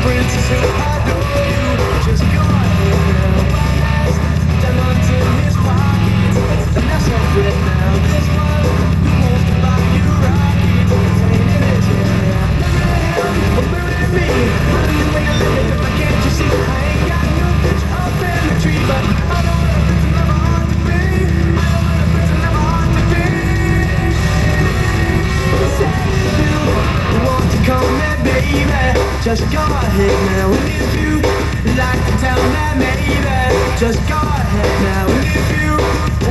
princess who adore you. Just go ahead now, pass diamonds in his pockets. And that's not good now. This one who wants to buy you rockets. It's ain't in his head now. Mirror him, or mirror me. How do you way to live it if I can't you see? I ain't got no picture up in the tree, but I know what a prince never hard to be. I know what a prince never hard to be. Say you want to come there, baby, just go ahead now. And if you like to tell me, maybe, just go ahead now. And if you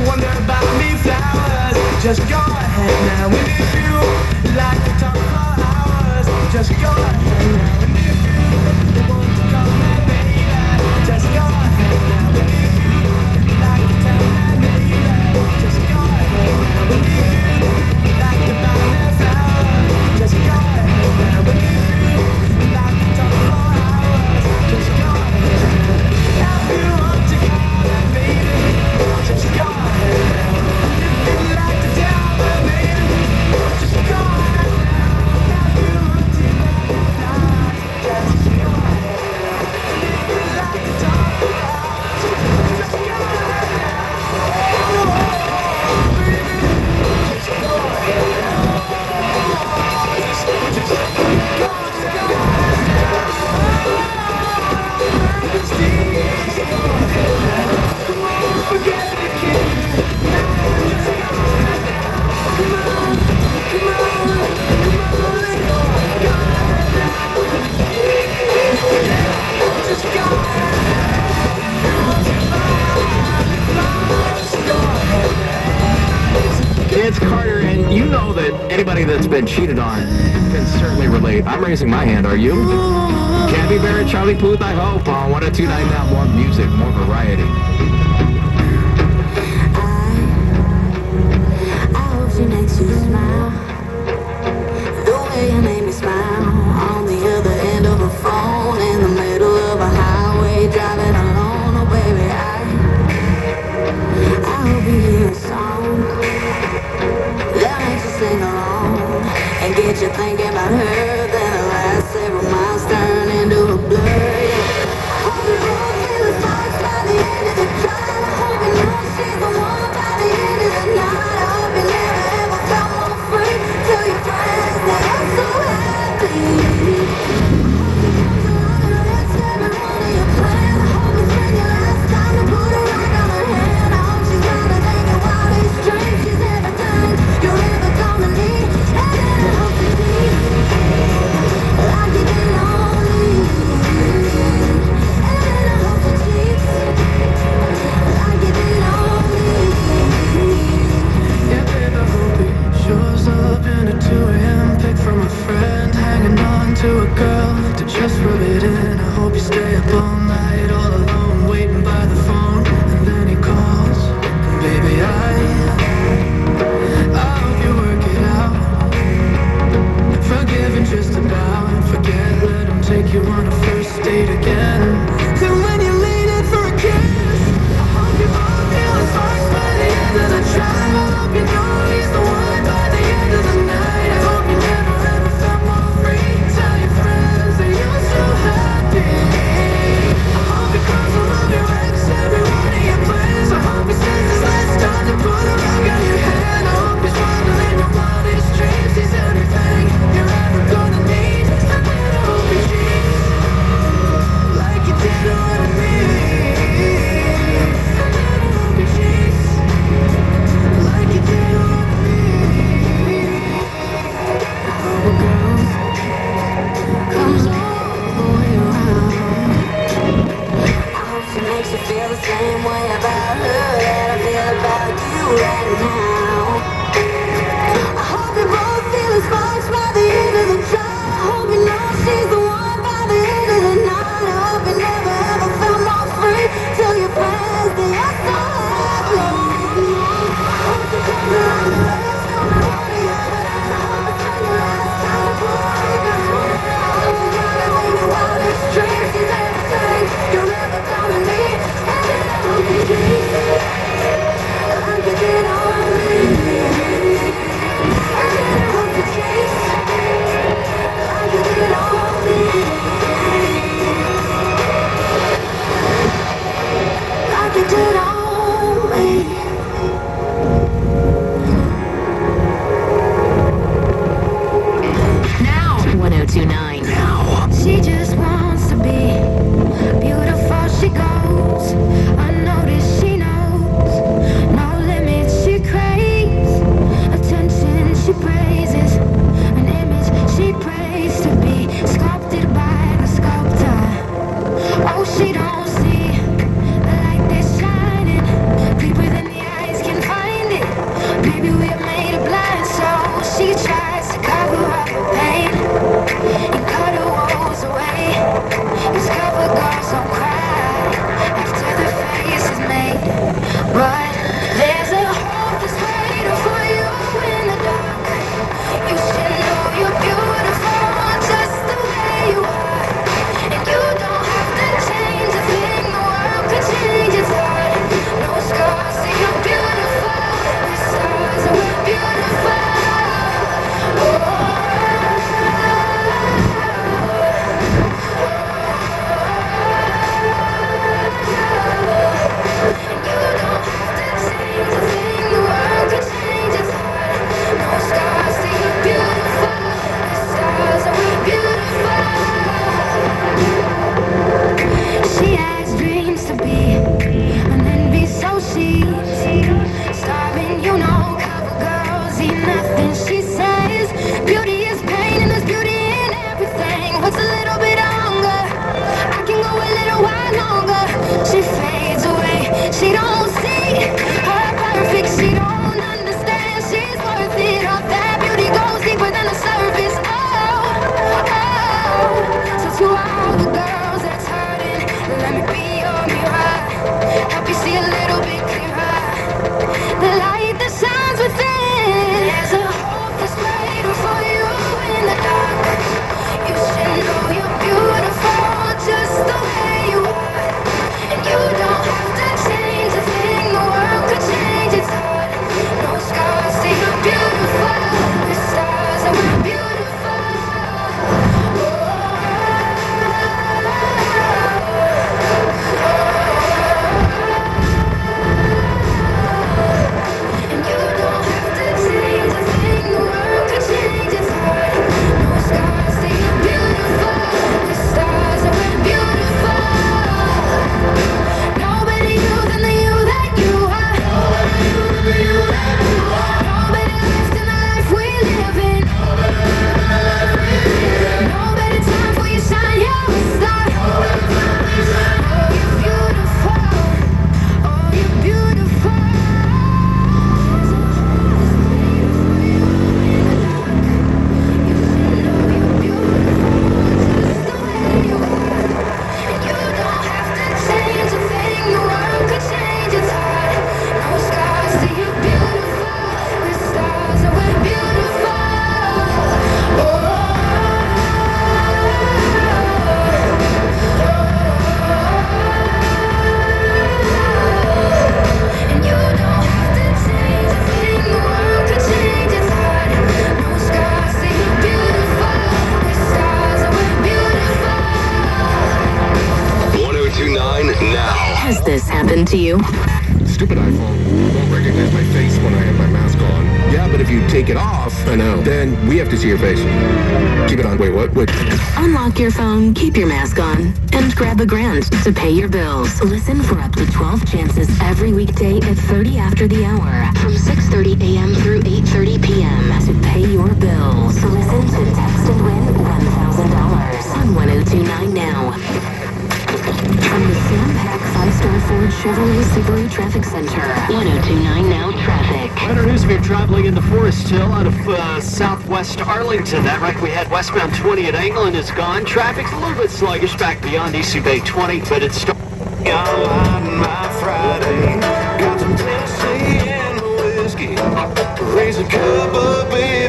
wonder about me flowers, just go ahead now. And if you like to talk for hours, just go ahead now. And if you want to come there, baby, just go ahead now. And if you like to tell me, maybe, just go ahead now. And if you like to buy me flowers, just go ahead now. And if you like to talk for hours, just go ahead now. If you want to call that baby, just go ahead now. If you like to tell me, baby, just go ahead now. If you want to fly, just go ahead now. If you like to talk for hours, just go ahead now. Oh, baby, just go ahead now. Just go ahead now. It's Carter, and you know that anybody that's been cheated on can certainly relate. I'm raising my hand, are you? Gabby Barrett, Charlie Puth, I hope, on 102.9 now. More music, more variety. I hope she makes you smile. The way you made me smile. On the other end of a phone, in the middle of a highway, driving alone. Oh baby, I hope you hear a song that makes you sing along and get you thinking about her. Then the last several miles turn into a blur. Yeah. I hope you both feel the thoughts by the end of the drive. I hope you know she's the one by the end of the night. I hope you never ever felt more free. Tell your friends that I'm so happy. Like you did all these this happen to you? Stupid iPhone won't recognize my face when I have my mask on. Yeah, but if you take it off, I know, then we have to see your face. Keep it on. Wait, what? Wait. Unlock your phone, keep your mask on, and grab a grand to pay your bills. Listen for up to 12 chances every weekday at 30 after the hour from 6:30 a.m. through 8:30 p.m. to pay your bills. Listen to Text and Win $1,000 on 1029 now. From the Sam Pack 5-Star Ford Chevrolet Subaru Traffic Center, 1029 now traffic. Better news if you're traveling into Forest Hill out of southwest Arlington. That right, we had westbound 20 at England is gone. Traffic's a little bit sluggish back beyond East Bay 20, but it's still... On my Friday, got some Tennessee and whiskey. Raise a cup of beer.